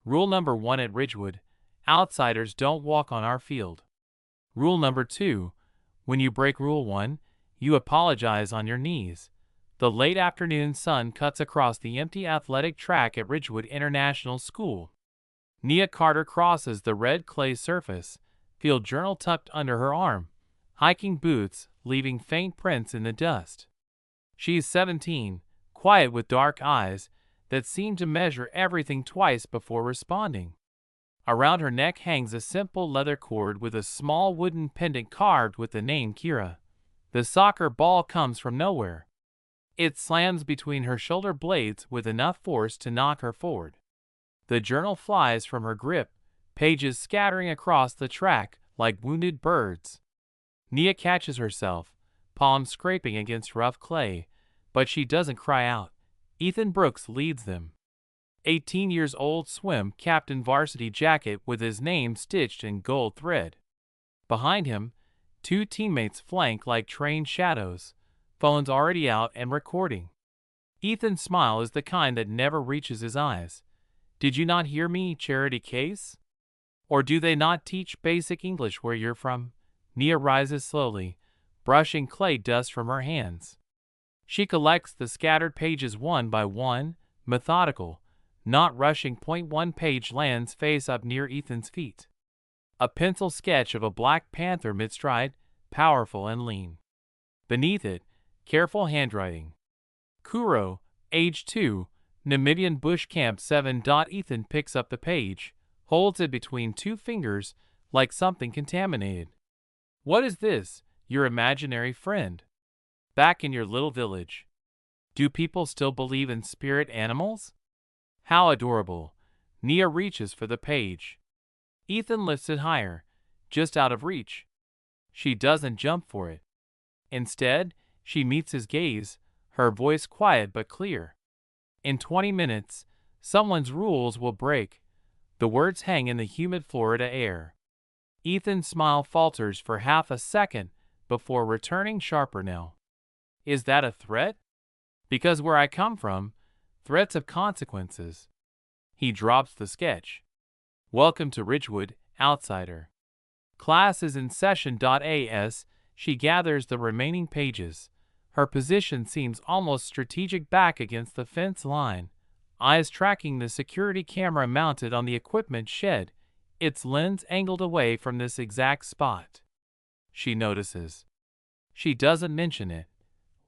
Rule number 1 at Ridgewood: outsiders don't walk on our field. Rule number 2: when you break Rule 1, you apologize on your knees. The late afternoon sun cuts across the empty athletic track at Ridgewood International School. Nia Carter crosses the red clay surface, field journal tucked under her arm, hiking boots leaving faint prints in the dust. She is 17, quiet with dark eyes that seem to measure everything twice before responding. Around her neck hangs a simple leather cord with a small wooden pendant carved with the name Kira. The soccer ball comes from nowhere. It slams between her shoulder blades with enough force to knock her forward. The journal flies from her grip, pages scattering across the track like wounded birds. Nia catches herself, palms scraping against rough clay, but she doesn't cry out. Ethan Brooks leads them. 18 years old, swim captain, varsity jacket with his name stitched in gold thread. Behind him, two teammates flank like trained shadows, phones already out and recording. Ethan's smile is the kind that never reaches his eyes. Did you not hear me, charity case? Or do they not teach basic English where you're from? Nia rises slowly, brushing clay dust from her hands. She collects the scattered pages one by one, methodical, not rushing. One page lands face up near Ethan's feet. A pencil sketch of a black panther mid-stride, powerful and lean. Beneath it, careful handwriting. Kuro, age 2, Namibian bush camp 7. Ethan picks up the page, holds it between two fingers like something contaminated. What is this, your imaginary friend? Back in your little village. Do people still believe in spirit animals? How adorable. Nia reaches for the page. Ethan lifts it higher, just out of reach. She doesn't jump for it. Instead, she meets his gaze, her voice quiet but clear. In 20 minutes, someone's rules will break. The words hang in the humid Florida air. Ethan's smile falters for half a second before returning sharper now. Is that a threat? Because where I come from, threats have consequences. He drops the sketch. Welcome to Ridgewood, outsider. Class is in session. As she gathers the remaining pages, her position seems almost strategic, back against the fence line, eyes tracking the security camera mounted on the equipment shed, its lens angled away from this exact spot. She notices. She doesn't mention it.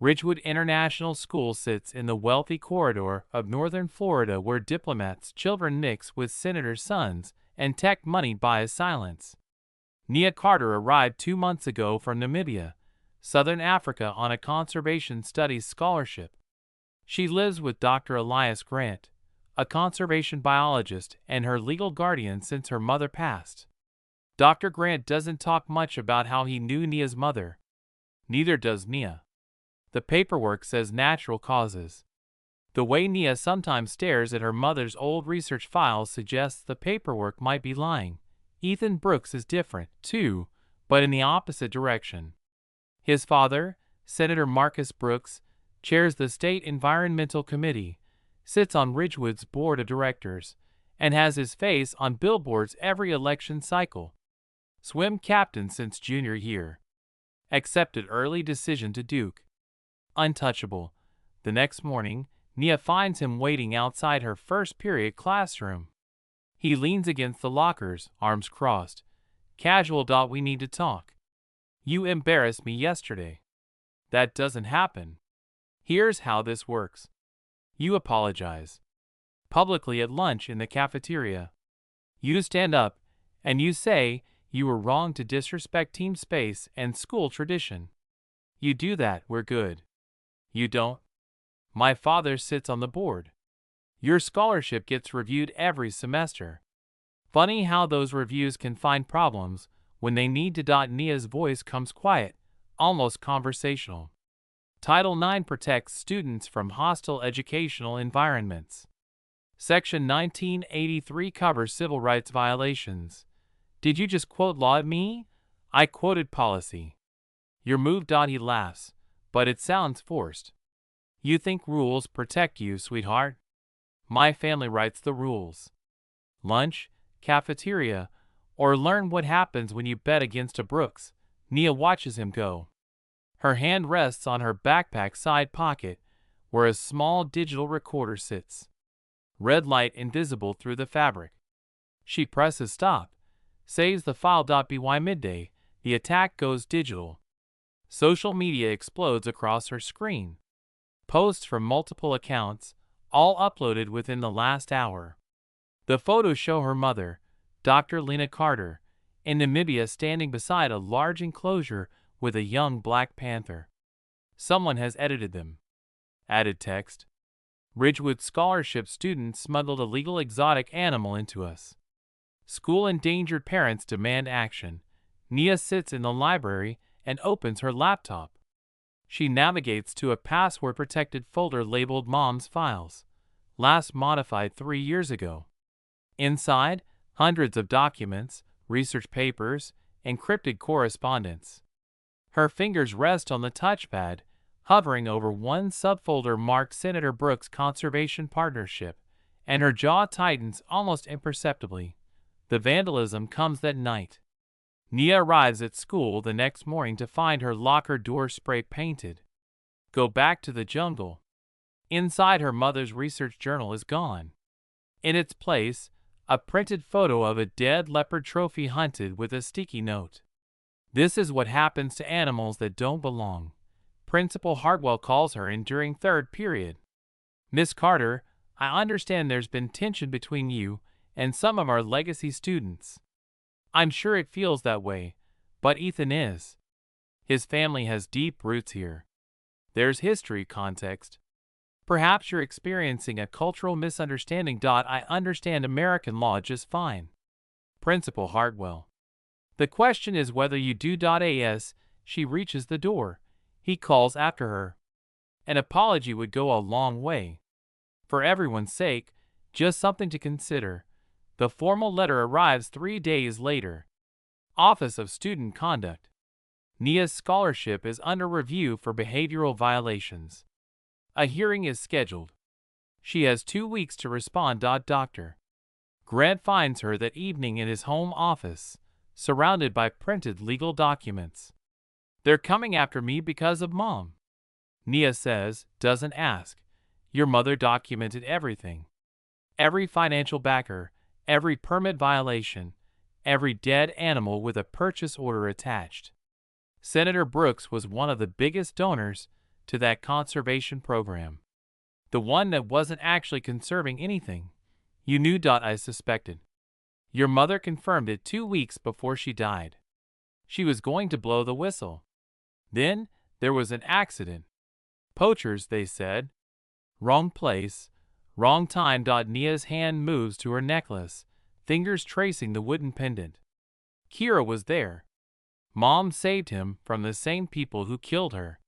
Ridgewood International School sits in the wealthy corridor of northern Florida where diplomats' children mix with senators' sons and tech money buys silence. Nia Carter arrived 2 months ago from Namibia, Southern Africa, on a conservation studies scholarship. She lives with Dr. Elias Grant, a conservation biologist and her legal guardian since her mother passed. Dr. Grant doesn't talk much about how he knew Nia's mother. Neither does Nia. The paperwork says natural causes. The way Nia sometimes stares at her mother's old research files suggests the paperwork might be lying. Ethan Brooks is different, too, but in the opposite direction. His father, Senator Marcus Brooks, chairs the State Environmental Committee, sits on Ridgewood's board of directors, and has his face on billboards every election cycle. Swim captain since junior year. Accepted early decision to Duke. Untouchable. The next morning, Nia finds him waiting outside her first period classroom. He leans against the lockers, arms crossed. Casual. We need to talk. You embarrassed me yesterday. That doesn't happen. Here's how this works. You apologize. Publicly at lunch in the cafeteria. You stand up, and you say you were wrong to disrespect team space and school tradition. You do that, we're good. You don't? My father sits on the board. Your scholarship gets reviewed every semester. Funny how those reviews can find problems when they need to. Nia's voice comes quiet, almost conversational. Title IX protects students from hostile educational environments. Section 1983 covers civil rights violations. Did you just quote law at me? I quoted policy. You're moved. He laughs, but it sounds forced. You think rules protect you, sweetheart? My family writes the rules. lunch, cafeteria, or learn what happens when you bet against a Brooks. Nia watches him go. Her hand rests on her backpack side pocket, where a small digital recorder sits. Red light invisible through the fabric. She presses stop, saves the file.by midday, the attack goes digital. Social media explodes across her screen. Posts from multiple accounts, all uploaded within the last hour. The photos show her mother, Dr. Lena Carter, in Namibia standing beside a large enclosure with a young black panther. Someone has edited them. Added text. Ridgewood scholarship students smuggled a legal exotic animal into us. School endangered parents demand action. Nia sits in the library and opens her laptop. She navigates to a password-protected folder labeled Mom's Files, last modified 3 years ago. Inside, hundreds of documents, research papers, encrypted correspondence. Her fingers rest on the touchpad, hovering over one subfolder marked Senator Brooks' Conservation Partnership, and her jaw tightens almost imperceptibly. The vandalism comes that night. Nia arrives at school the next morning to find her locker door spray painted. Go back to the jungle. Inside, her mother's research journal is gone. In its place, a printed photo of a dead leopard trophy hunted with a sticky note. This is what happens to animals that don't belong, Principal Hartwell calls her in during third period. Miss Carter, I understand there's been tension between you and some of our legacy students. I'm sure it feels that way, but Ethan is. His family has deep roots here. There's history context. Perhaps you're experiencing a cultural misunderstanding. I understand American law just fine. Principal Hartwell. The question is whether you do. As she reaches the door, he calls after her. An apology would go a long way. For everyone's sake, just something to consider. The formal letter arrives 3 days later. Office of Student Conduct. Nia's scholarship is under review for behavioral violations. A hearing is scheduled. She has 2 weeks to respond. Dr. Grant finds her that evening in his home office, surrounded by printed legal documents. They're coming after me because of Mom. Nia says, doesn't ask. Your mother documented everything. Every financial backer, every permit violation, every dead animal with a purchase order attached. Senator Brooks was one of the biggest donors to that conservation program. The one that wasn't actually conserving anything. You knew. I suspected. Your mother confirmed it 2 weeks before she died. She was going to blow the whistle. Then there was an accident. Poachers, they said. Wrong place, wrong time. Nia's hand moves to her necklace, fingers tracing the wooden pendant. Kira was there. Mom saved him from the same people who killed her.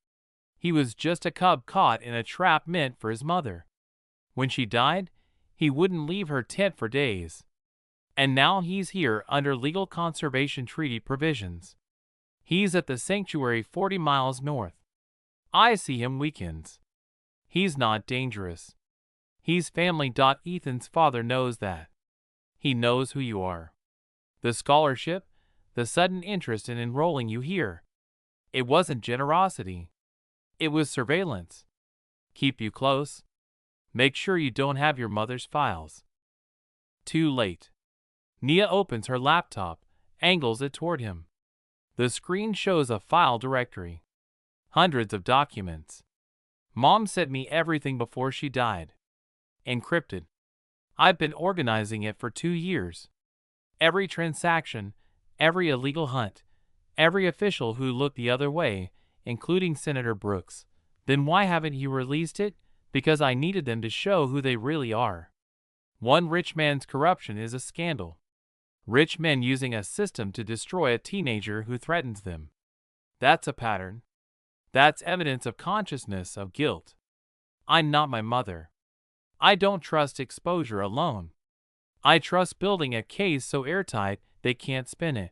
He was just a cub caught in a trap meant for his mother. When she died, he wouldn't leave her tent for days. And now he's here under legal conservation treaty provisions. He's at the sanctuary 40 miles north. I see him weekends. He's not dangerous. He's family. Ethan's father knows that. He knows who you are. The scholarship, the sudden interest in enrolling you here. It wasn't generosity. It was surveillance. Keep you close. Make sure you don't have your mother's files. Too late. Nia opens her laptop, angles it toward him. The screen shows a file directory. Hundreds of documents. Mom sent me everything before she died. Encrypted. I've been organizing it for 2 years. Every transaction, every illegal hunt, every official who looked the other way, including Senator Brooks. Then why haven't you released it? Because I needed them to show who they really are. One rich man's corruption is a scandal. Rich men using a system to destroy a teenager who threatens them. That's a pattern. That's evidence of consciousness of guilt. I'm not my mother. I don't trust exposure alone. I trust building a case so airtight they can't spin it.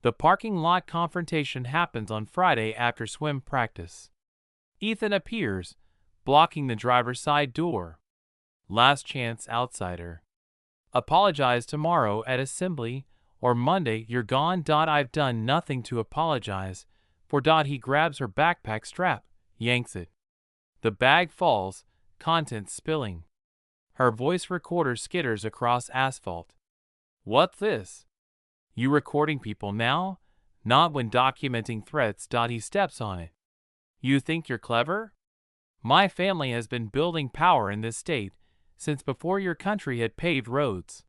The parking lot confrontation happens on Friday after swim practice. Ethan appears, blocking the driver's side door. Last chance outsider. Apologize tomorrow at assembly, or Monday you're gone. I've done nothing to apologize for. He grabs her backpack strap, yanks it. The bag falls, contents spilling. Her voice recorder skitters across asphalt. What's this? You recording people now? Not when documenting threats. He steps on it. You think you're clever? My family has been building power in this state since before your country had paved roads.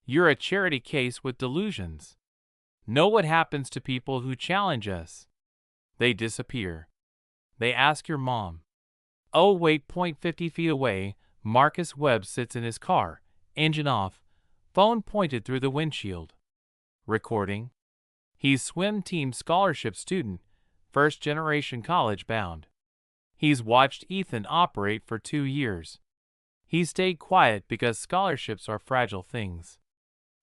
You're a charity case with delusions. Know what happens to people who challenge us? They disappear. They ask your mom. Oh wait, 50 feet away, Marcus Webb sits in his car, engine off, phone pointed through the windshield. Recording. He's swim team scholarship student, first generation college bound. He's watched Ethan operate for 2 years. He stayed quiet because scholarships are fragile things.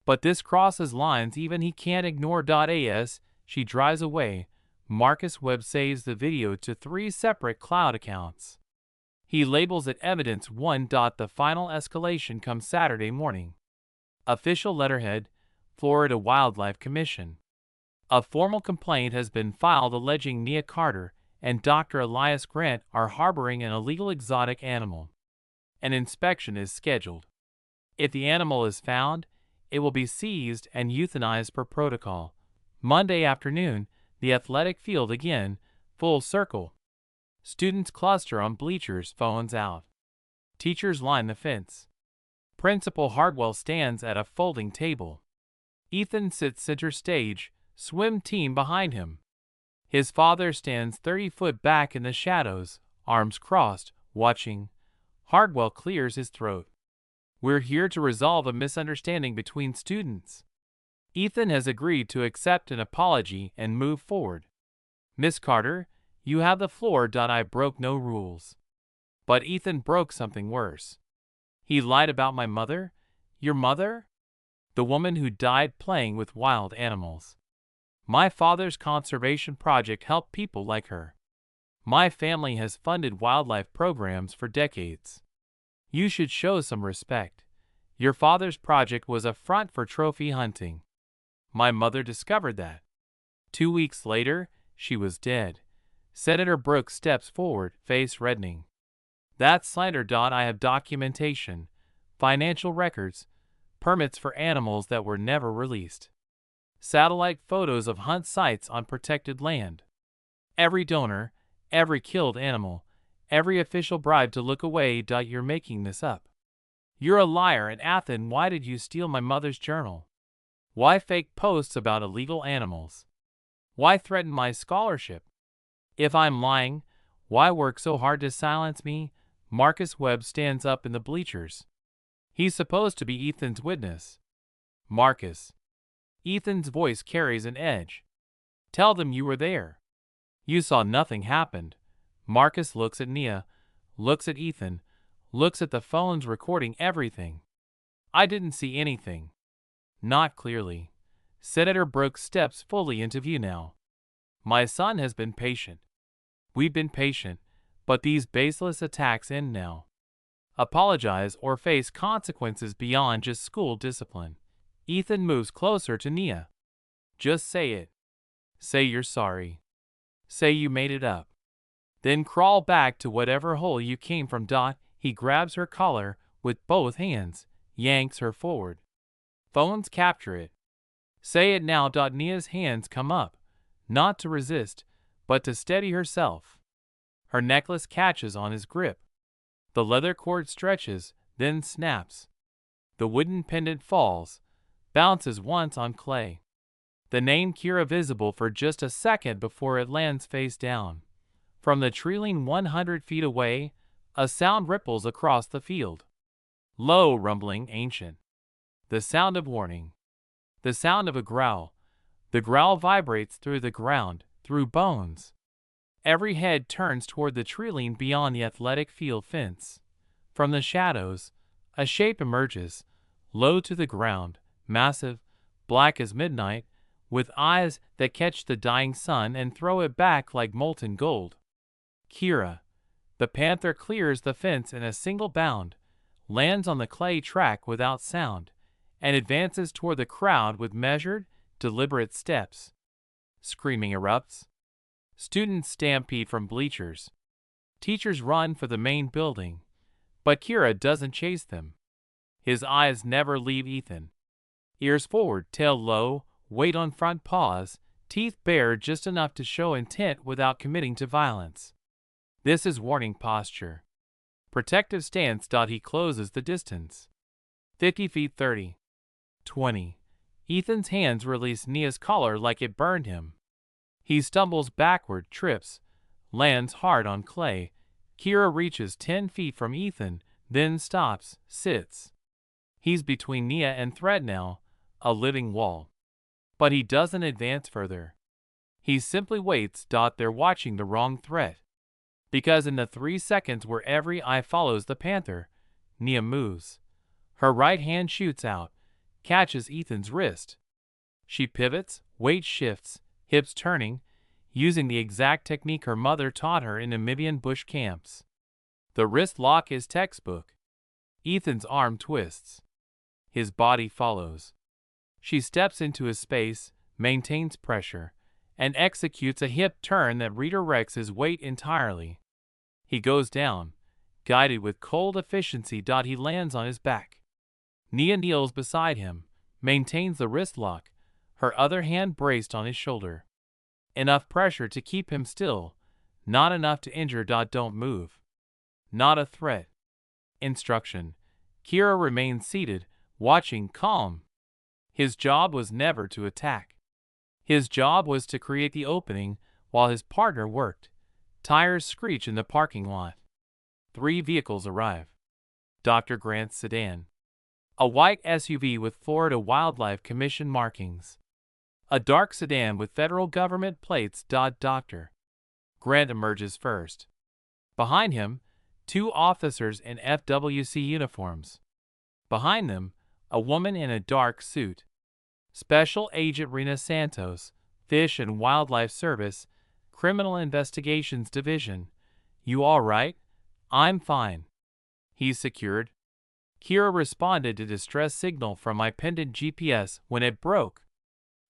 But this crosses lines even he can't ignore. As she drives away, Marcus Webb saves the video to 3 separate cloud accounts. He labels it Evidence 1. The final escalation comes Saturday morning. Official letterhead, Florida Wildlife Commission. A formal complaint has been filed alleging Nia Carter and Dr. Elias Grant are harboring an illegal exotic animal. An inspection is scheduled. If the animal is found, it will be seized and euthanized per protocol. Monday afternoon, the athletic field again, full circle. Students cluster on bleachers, phones out. Teachers line the fence. Principal Hardwell stands at a folding table. Ethan sits center stage, swim team behind him. His father stands 30 foot back in the shadows, arms crossed, watching. Hardwell clears his throat. We're here to resolve a misunderstanding between students. Ethan has agreed to accept an apology and move forward. Miss Carter, you have the floor. I broke no rules. But Ethan broke something worse. He lied about my mother? Your mother? The woman who died playing with wild animals. My father's conservation project helped people like her. My family has funded wildlife programs for decades. You should show some respect. Your father's project was a front for trophy hunting. My mother discovered that. 2 weeks later, she was dead. Senator Brooks steps forward, face reddening. That's slander. I have documentation, financial records, permits for animals that were never released. Satellite photos of hunt sites on protected land. Every donor, every killed animal, every official bribe to look away. You're making this up. You're a liar. And Ethan, why did you steal my mother's journal? Why fake posts about illegal animals? Why threaten my scholarship? If I'm lying, why work so hard to silence me? Marcus Webb stands up in the bleachers. He's supposed to be Ethan's witness. Marcus. Ethan's voice carries an edge. Tell them you were there. You saw nothing happened. Marcus looks at Nia, looks at Ethan, looks at the phones recording everything. I didn't see anything. Not clearly. Senator Brooks steps fully into view now. My son has been patient. We've been patient, but these baseless attacks end now. Apologize or face consequences beyond just school discipline. Ethan moves closer to Nia. Just say it. Say you're sorry. Say you made it up. Then crawl back to whatever hole you came from. He grabs her collar with both hands, yanks her forward. Phones capture it. Say it now. Nia's hands come up, not to resist, but to steady herself. Her necklace catches on his grip. The leather cord stretches, then snaps. The wooden pendant falls, bounces once on clay. The name Kira visible for just a second before it lands face down. From the treeline 100 feet away, a sound ripples across the field. Low, rumbling, ancient. The sound of warning. The sound of a growl. The growl vibrates through the ground, through bones. Every head turns toward the treeline beyond the athletic field fence. From the shadows, a shape emerges, low to the ground, massive, black as midnight, with eyes that catch the dying sun and throw it back like molten gold. Kira. The panther clears the fence in a single bound, lands on the clay track without sound, and advances toward the crowd with measured, deliberate steps. Screaming erupts. Students stampede from bleachers. Teachers run for the main building, but Kira doesn't chase them. His eyes never leave Ethan. Ears forward, tail low, weight on front paws, teeth bared just enough to show intent without committing to violence. This is warning posture. Protective stance. He closes the distance. 50 feet 30. 20. Ethan's hands release Nia's collar like it burned him. He stumbles backward, trips, lands hard on clay. Kira reaches 10 feet from Ethan, then stops, sits. He's between Nia and threat now, a living wall. But he doesn't advance further. He simply waits. They're watching the wrong threat. Because in the 3 seconds where every eye follows the Panther, Nia moves. Her right hand shoots out, catches Ethan's wrist. She pivots, weight shifts, hips turning, using the exact technique her mother taught her in Namibian bush camps. The wrist lock is textbook. Ethan's arm twists. His body follows. She steps into his space, maintains pressure, and executes a hip turn that redirects his weight entirely. He goes down, guided with cold efficiency. He lands on his back. Nia kneels beside him, maintains the wrist lock, her other hand braced on his shoulder. Enough pressure to keep him still, not enough to injure. Don't move. Not a threat. Instruction. Kira remains seated, watching, calm. His job was never to attack. His job was to create the opening while his partner worked. Tires screech in the parking lot. 3 vehicles arrive. Dr. Grant's sedan. A white SUV with Florida Wildlife Commission markings. A dark sedan with federal government plates. Dr. Grant emerges first. Behind him, 2 officers in FWC uniforms. Behind them, a woman in a dark suit. Special Agent Rena Santos, Fish and Wildlife Service, Criminal Investigations Division. You all right? I'm fine. He's secured. Kira responded to distress signal from my pendant GPS when it broke.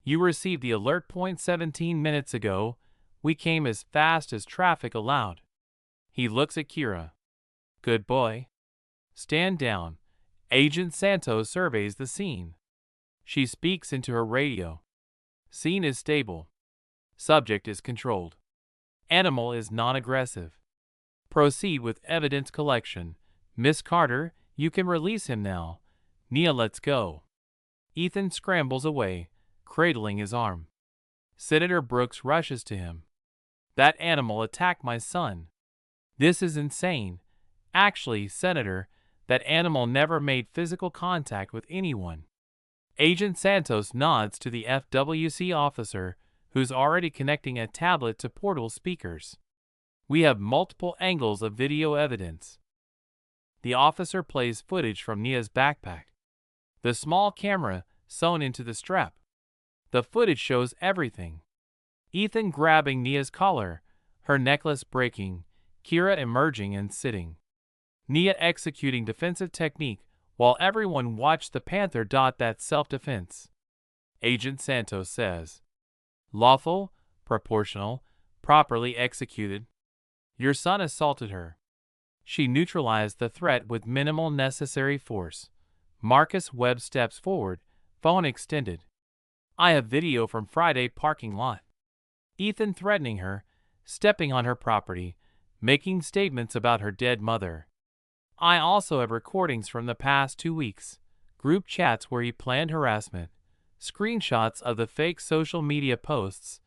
You received the alert point 17 minutes ago. We came as fast as traffic allowed. He looks at Kira. Good boy. Stand down. Agent Santos surveys the scene. She speaks into her radio. Scene is stable. Subject is controlled. Animal is non-aggressive. Proceed with evidence collection. Miss Carter, you can release him now. Nia, let's go. Ethan scrambles away, cradling his arm. Senator Brooks rushes to him. That animal attacked my son. This is insane. Actually, Senator, that animal never made physical contact with anyone. Agent Santos nods to the FWC officer, who's already connecting a tablet to portable speakers. We have multiple angles of video evidence. The officer plays footage from Nia's backpack. The small camera sewn into the strap. The footage shows everything. Ethan grabbing Nia's collar, her necklace breaking, Kira emerging and sitting. Nia executing defensive technique while everyone watched the Panther. That's self-defense. Agent Santos says. Lawful, proportional, properly executed. Your son assaulted her. She neutralized the threat with minimal necessary force. Marcus Webb steps forward, phone extended. I have video from Friday parking lot. Ethan threatening her, stepping on her property, making statements about her dead mother. I also have recordings from the past 2 weeks, group chats where he planned harassment, screenshots of the fake social media posts,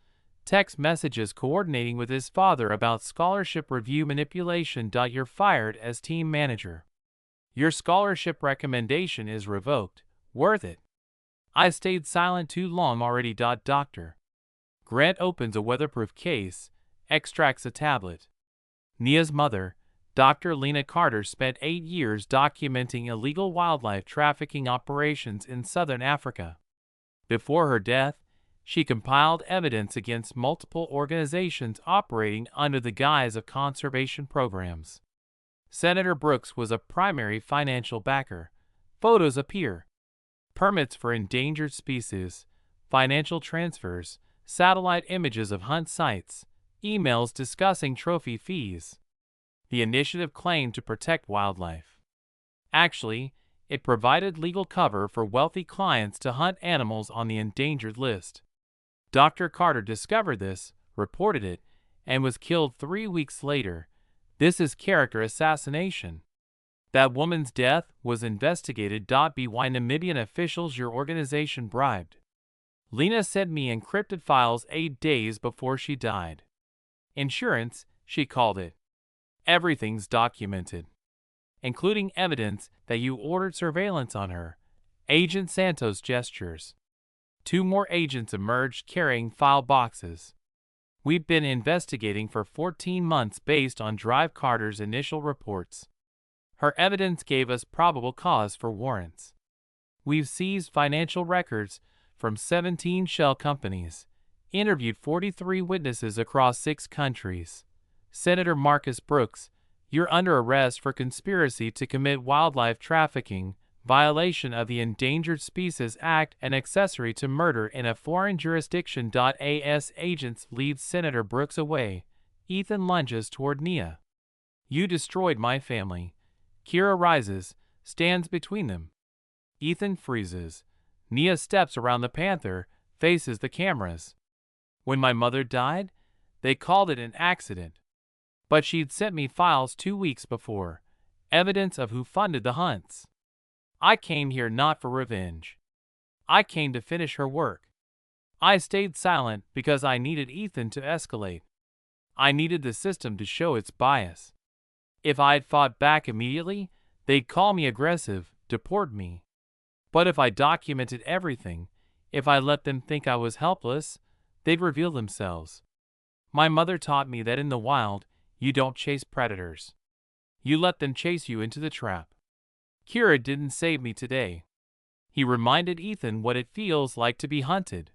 text messages coordinating with his father about scholarship review manipulation. You're fired as team manager. Your scholarship recommendation is revoked. Worth it. I stayed silent too long already. Doctor. Grant opens a weatherproof case, extracts a tablet. Nia's mother, Dr. Lena Carter, spent 8 years documenting illegal wildlife trafficking operations in southern Africa. Before her death, she compiled evidence against multiple organizations operating under the guise of conservation programs. Senator Brooks was a primary financial backer. Photos appear. permits for endangered species, financial transfers, satellite images of hunt sites, emails discussing trophy fees. The initiative claimed to protect wildlife. Actually, it provided legal cover for wealthy clients to hunt animals on the endangered list. Dr. Carter discovered this, reported it, and was killed 3 weeks later. This is character assassination. That woman's death was investigated. By Namibian officials your organization bribed. Lena sent me encrypted files 8 days before she died. Insurance, she called it. Everything's documented, including evidence that you ordered surveillance on her. Agent Santos gestures. 2 more agents emerged carrying file boxes. We've been investigating for 14 months based on Drive Carter's initial reports. Her evidence gave us probable cause for warrants. We've seized financial records from 17 shell companies, interviewed 43 witnesses across 6 countries. Senator Marcus Brooks, you're under arrest for conspiracy to commit wildlife trafficking, violation of the Endangered Species Act, and accessory to murder in a foreign jurisdiction. As agents lead Senator Brooks away, Ethan lunges toward Nia. You destroyed my family. Kira rises, stands between them. Ethan freezes. Nia steps around the Panther, faces the cameras. When my mother died, they called it an accident. But she'd sent me files 2 weeks before, evidence of who funded the hunts. I came here not for revenge. I came to finish her work. I stayed silent because I needed Ethan to escalate. I needed the system to show its bias. If I'd fought back immediately, they'd call me aggressive, deport me. But if I documented everything, if I let them think I was helpless, they'd reveal themselves. My mother taught me that in the wild, you don't chase predators. You let them chase you into the trap. Kira didn't save me today. He reminded Ethan what it feels like to be hunted.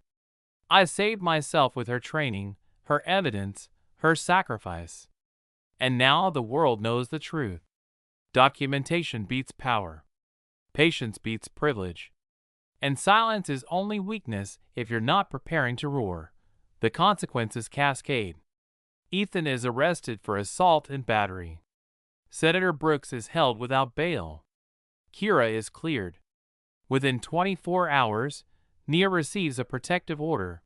I saved myself with her training, her evidence, her sacrifice. And now the world knows the truth. Documentation beats power. Patience beats privilege. And silence is only weakness if you're not preparing to roar. The consequences cascade. Ethan is arrested for assault and battery. Senator Brooks is held without bail. Kira is cleared. Within 24 hours, Nia receives a protective order.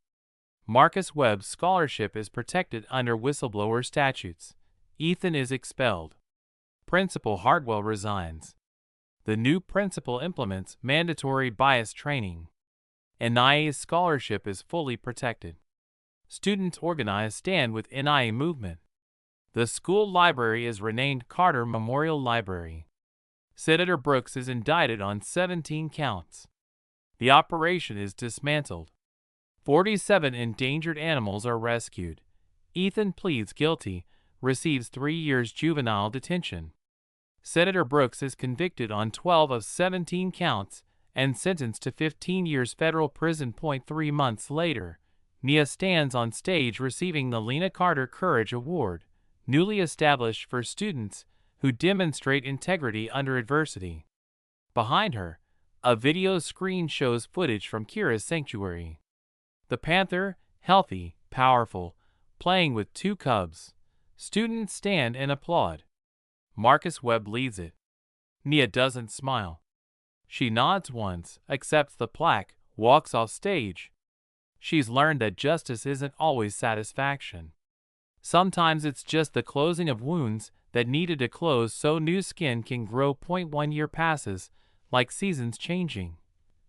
Marcus Webb's scholarship is protected under whistleblower statutes. Ethan is expelled. Principal Hardwell resigns. The new principal implements mandatory bias training. NIA's scholarship is fully protected. Students organize stand with NIA movement. The school library is renamed Carter Memorial Library. Senator Brooks is indicted on 17 counts. The operation is dismantled. 47 endangered animals are rescued. Ethan pleads guilty, receives 3 years juvenile detention. Senator Brooks is convicted on 12 of 17 counts and sentenced to 15 years federal prison. 3 months later, Nia stands on stage receiving the Lena Carter Courage Award, newly established for students who demonstrate integrity under adversity. Behind her, a video screen shows footage from Kira's sanctuary. The Panther, healthy, powerful, playing with 2 cubs. Students stand and applaud. Marcus Webb leads it. Nia doesn't smile. She nods once, accepts the plaque, walks off stage. She's learned that justice isn't always satisfaction. Sometimes it's just the closing of wounds that needed to close so new skin can grow. 1 year passes, like seasons changing.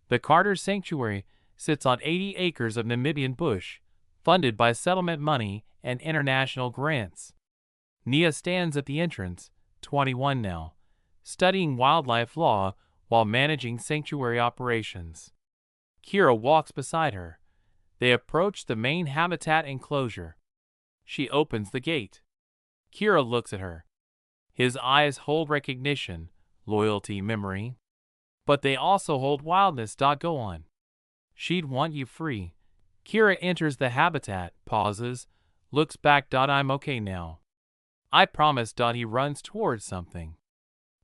The Carter Sanctuary sits on 80 acres of Namibian bush, funded by settlement money and international grants. Nia stands at the entrance, 21 now, studying wildlife law while managing sanctuary operations. Kira walks beside her. They approach the main habitat enclosure. She opens the gate. Kira looks at her. His eyes hold recognition, loyalty, memory. But they also hold wildness. Go on. She'd want you free. Kira enters the habitat, pauses, looks back. I'm okay now. I promise. He runs towards something.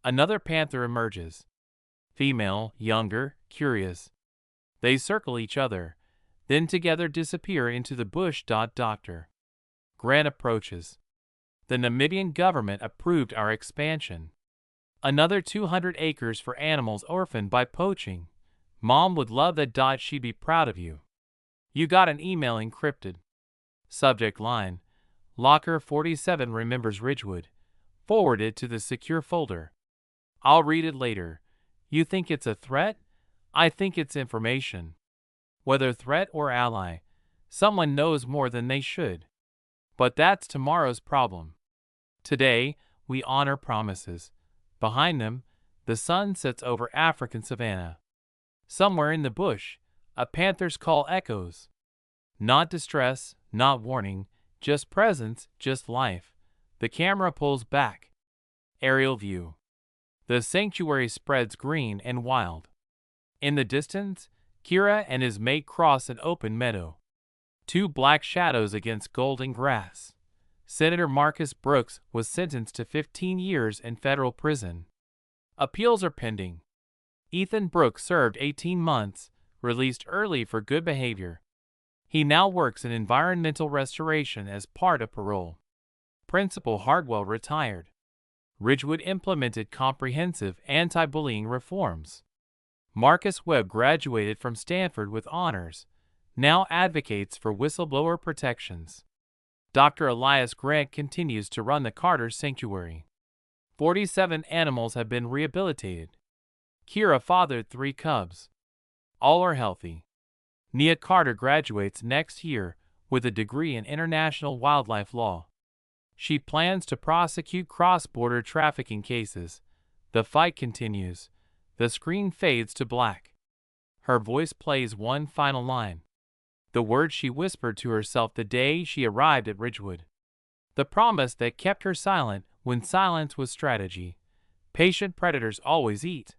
Another panther emerges. Female, younger, curious. They circle each other, then together disappear into the bush. Dr. Grant approaches. The Namibian government approved our expansion. Another 200 acres for animals orphaned by poaching. Mom would love that. She'd be proud of you. You got an email encrypted. Subject line: Locker 47 remembers Ridgewood. Forwarded to the secure folder. I'll read it later. You think it's a threat? I think it's information. Whether threat or ally, someone knows more than they should. But that's tomorrow's problem. Today, we honor promises. Behind them, the sun sets over African savanna. Somewhere in the bush, a panther's call echoes. Not distress, not warning, just presence, just life. The camera pulls back. Aerial view. The sanctuary spreads green and wild. In the distance, Kira and his mate cross an open meadow. Two black shadows against golden grass. Senator Marcus Brooks was sentenced to 15 years in federal prison. Appeals are pending. Ethan Brooks served 18 months, released early for good behavior. He now works in environmental restoration as part of parole. Principal Hardwell retired. Ridgewood implemented comprehensive anti-bullying reforms. Marcus Webb graduated from Stanford with honors, now advocates for whistleblower protections. Dr. Elias Grant continues to run the Carter Sanctuary. 47 animals have been rehabilitated. Kira fathered 3 cubs. All are healthy. Nia Carter graduates next year with a degree in international wildlife law. She plans to prosecute cross-border trafficking cases. The fight continues. The screen fades to black. Her voice plays one final line. The words she whispered to herself the day she arrived at Ridgewood. The promise that kept her silent when silence was strategy. Patient predators always eat.